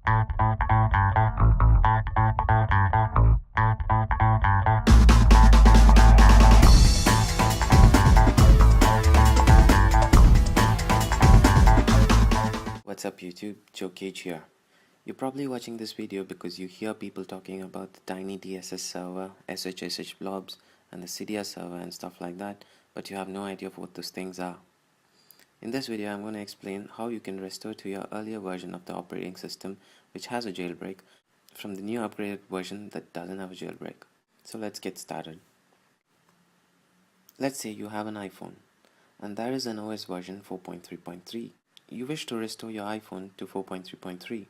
What's up YouTube, Joe Cage here. You're probably watching this video because you hear people talking about the tiny DSS server, SHSH blobs, and the Cydia server and stuff like that, but you have no idea of what those things are. In this video, I'm going to explain how you can restore to your earlier version of the operating system which has a jailbreak from the new upgraded version that doesn't have a jailbreak. So let's get started. Let's say you have an iPhone and there is an OS version 4.3.3. You wish to restore your iPhone to 4.3.3,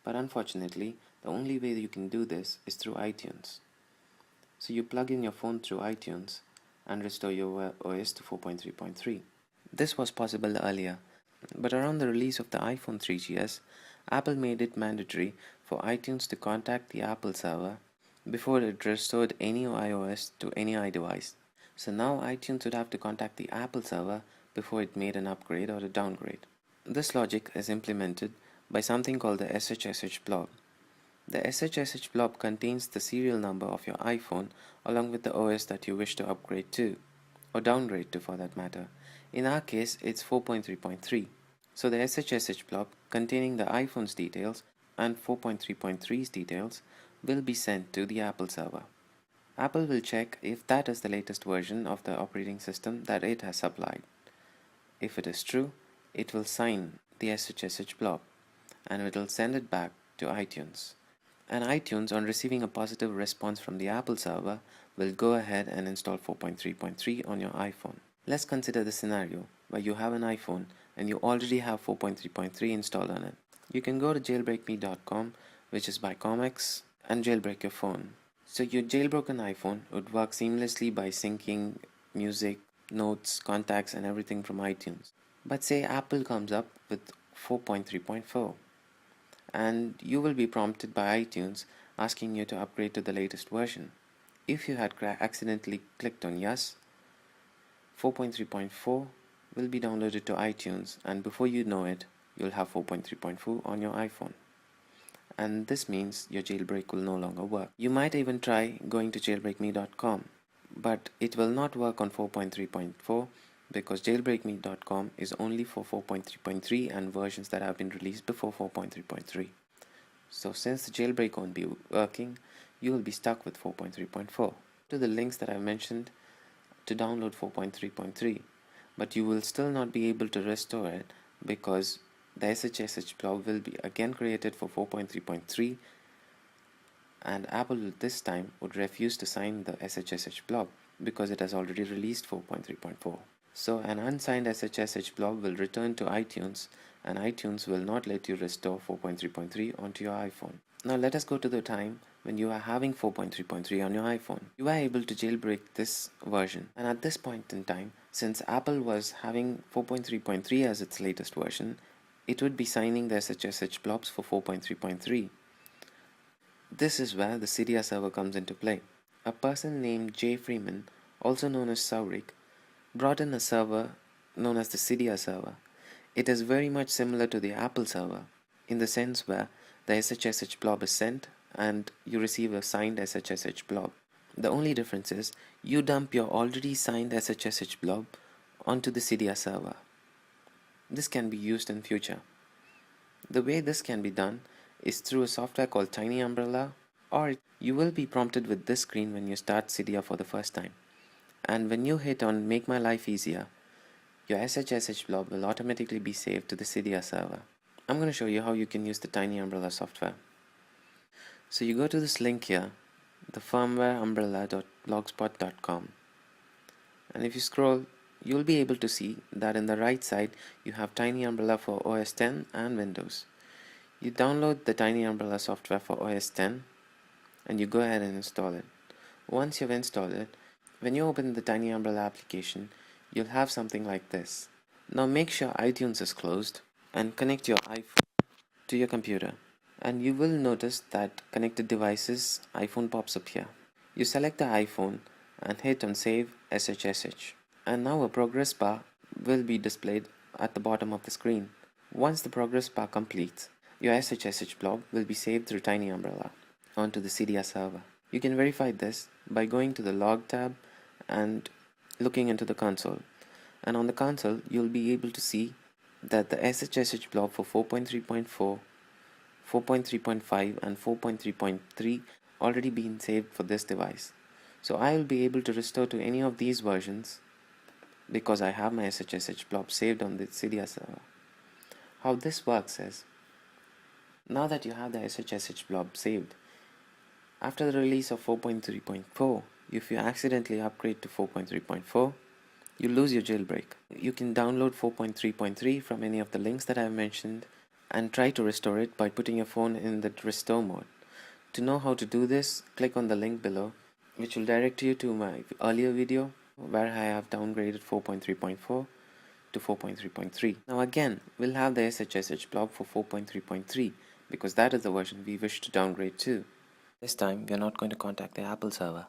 but unfortunately the only way you can do this is through iTunes. So you plug in your phone through iTunes and restore your OS to 4.3.3. This was possible earlier, but around the release of the iPhone 3GS, Apple made it mandatory for iTunes to contact the Apple server before it restored any iOS to any iDevice. So now iTunes would have to contact the Apple server before it made an upgrade or a downgrade. This logic is implemented by something called the SHSH blob. The SHSH blob contains the serial number of your iPhone along with the OS that you wish to upgrade to, or downgrade to for that matter. In our case, it's 4.3.3. So the SHSH blob containing the iPhone's details and 4.3.3's details will be sent to the Apple server. Apple will check if that is the latest version of the operating system that it has supplied. If it is true, it will sign the SHSH blob and it will send it back to iTunes. And iTunes, on receiving a positive response from the Apple server, will go ahead and install 4.3.3 on your iPhone. Let's consider the scenario where you have an iPhone and you already have 4.3.3 installed on it. You can go to jailbreakme.com, which is by Comex, and jailbreak your phone. So your jailbroken iPhone would work seamlessly by syncing music, notes, contacts and everything from iTunes. But say Apple comes up with 4.3.4 and you will be prompted by iTunes asking you to upgrade to the latest version. If you had accidentally clicked on yes, 4.3.4 will be downloaded to iTunes and before you know it, you'll have 4.3.4 on your iPhone. And this means your jailbreak will no longer work. You might even try going to jailbreakme.com, but it will not work on 4.3.4 because jailbreakme.com is only for 4.3.3 and versions that have been released before 4.3.3. So since the jailbreak won't be working, you will be stuck with 4.3.4. To the links that I've mentioned to download 4.3.3, but you will still not be able to restore it because the SHSH blob will be again created for 4.3.3 and Apple this time would refuse to sign the SHSH blob because it has already released 4.3.4. So an unsigned SHSH blob will return to iTunes and iTunes will not let you restore 4.3.3 onto your iPhone. Now let us go to the time when you are having 4.3.3 on your iPhone. You are able to jailbreak this version, and at this point in time, since Apple was having 4.3.3 as its latest version, it would be signing the SHSH blobs for 4.3.3. This is where the Cydia server comes into play. A person named Jay Freeman, also known as Saurik, brought in a server known as the Cydia server. It is very much similar to the Apple server in the sense where the SHSH blob is sent and you receive a signed SHSH blob. The only difference is you dump your already signed SHSH blob onto the Cydia server. This can be used in future. The way this can be done is through a software called Tiny Umbrella, or you will be prompted with this screen when you start Cydia for the first time. And when you hit on Make My Life Easier, your SHSH blob will automatically be saved to the Cydia server. I'm going to show you how you can use the Tiny Umbrella software. So you go to this link here, the firmwareumbrella.blogspot.com, and if you scroll, you'll be able to see that in the right side you have Tiny Umbrella for OS 10 and Windows. You download the Tiny Umbrella software for OS 10 and you go ahead and install it. Once you've installed it, when you open the Tiny Umbrella application, you'll have something like this. Now make sure iTunes is closed and connect your iPhone to your computer. And you will notice that connected devices iPhone pops up here. You select the iPhone and hit on Save SHSH. And now a progress bar will be displayed at the bottom of the screen. Once the progress bar completes, your SHSH blob will be saved through Tiny Umbrella onto the CDR server. You can verify this by going to the log tab and looking into the console. And on the console, you'll be able to see that the SHSH blob for 4.3.4, 4.3.5 and 4.3.3 already been saved for this device. So I will be able to restore to any of these versions because I have my SHSH blob saved on the CDR server. How this works is, now that you have the SHSH blob saved, after the release of 4.3.4, if you accidentally upgrade to 4.3.4, you lose your jailbreak. You can download 4.3.3 from any of the links that I have mentioned and try to restore it by putting your phone in the restore mode. To know how to do this, click on the link below, which will direct you to my earlier video where I have downgraded 4.3.4 to 4.3.3. Now again, we'll have the SHSH blob for 4.3.3 because that is the version we wish to downgrade to. This time, we are not going to contact the Apple server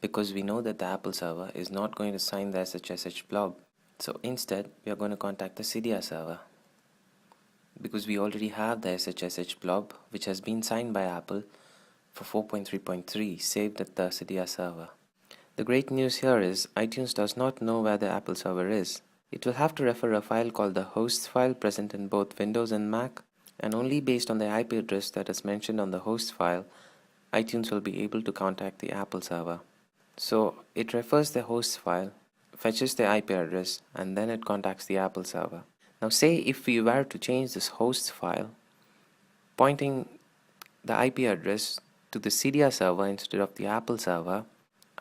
because we know that the Apple server is not going to sign the SHSH blob. So instead, we are going to contact the CDR server because we already have the SHSH blob which has been signed by Apple for 4.3.3 saved at the CDR server. The great news here is iTunes does not know where the Apple server is. It will have to refer a file called the hosts file present in both Windows and Mac, and only based on the IP address that is mentioned on the host file, iTunes will be able to contact the Apple server. So it refers the host file, fetches the IP address, and then it contacts the Apple server. Now say if we were to change this host file, pointing the IP address to the CDR server instead of the Apple server,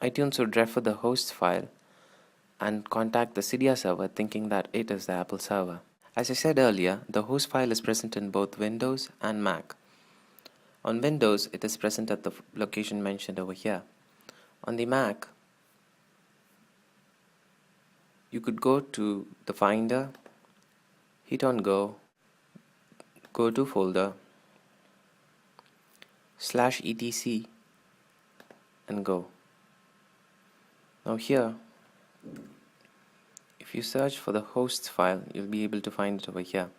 iTunes would refer the host file and contact the CDR server thinking that it is the Apple server. As I said earlier, the host file is present in both Windows and Mac. On Windows, it is present at the location mentioned over here. On the Mac, you could go to the Finder, hit on Go to Folder, /etc and go. Now here, if you search for the hosts file, you'll be able to find it over here.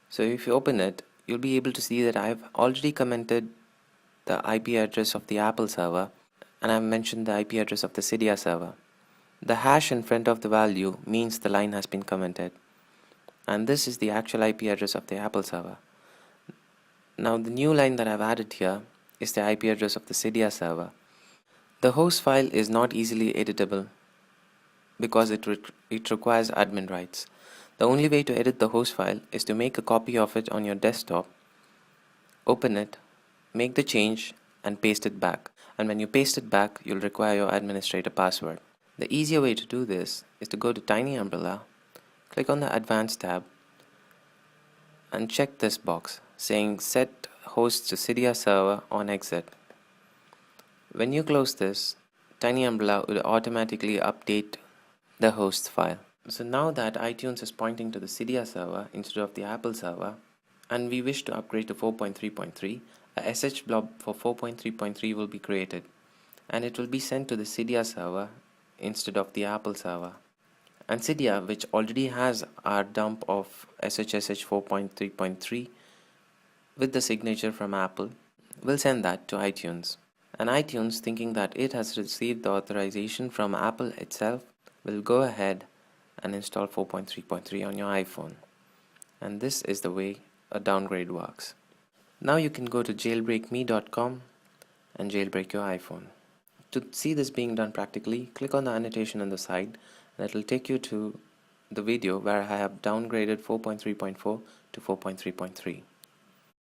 So if you open it, you'll be able to see that I've already commented the IP address of the Apple server and I've mentioned the IP address of the CDR server. The hash in front of the value means the line has been commented, and this is the actual IP address of the Apple server. Now the new line that I've added here is the IP address of the CDR server. The host file is not easily editable because it requires admin rights. The only way to edit the host file is to make a copy of it on your desktop, open it, make the change and paste it back. And when you paste it back, you'll require your administrator password. The easier way to do this is to go to Tiny Umbrella, click on the Advanced tab and check this box saying Set Host to CDR Server on Exit. When you close this, Tiny Umbrella will automatically update the host file. So now that iTunes is pointing to the CDR server instead of the Apple server, and we wish to upgrade to 4.3.3, a SH blob for 4.3.3 will be created, and it will be sent to the CDR server instead of the Apple server. And CDR, which already has our dump of SHSH 4.3.3 with the signature from Apple, will send that to iTunes. And iTunes, thinking that it has received the authorization from Apple itself, will go ahead and install 4.3.3 on your iPhone. And this is the way a downgrade works. Now you can go to jailbreakme.com and jailbreak your iPhone. To see this being done practically, click on the annotation on the side and it will take you to the video where I have downgraded 4.3.4 to 4.3.3.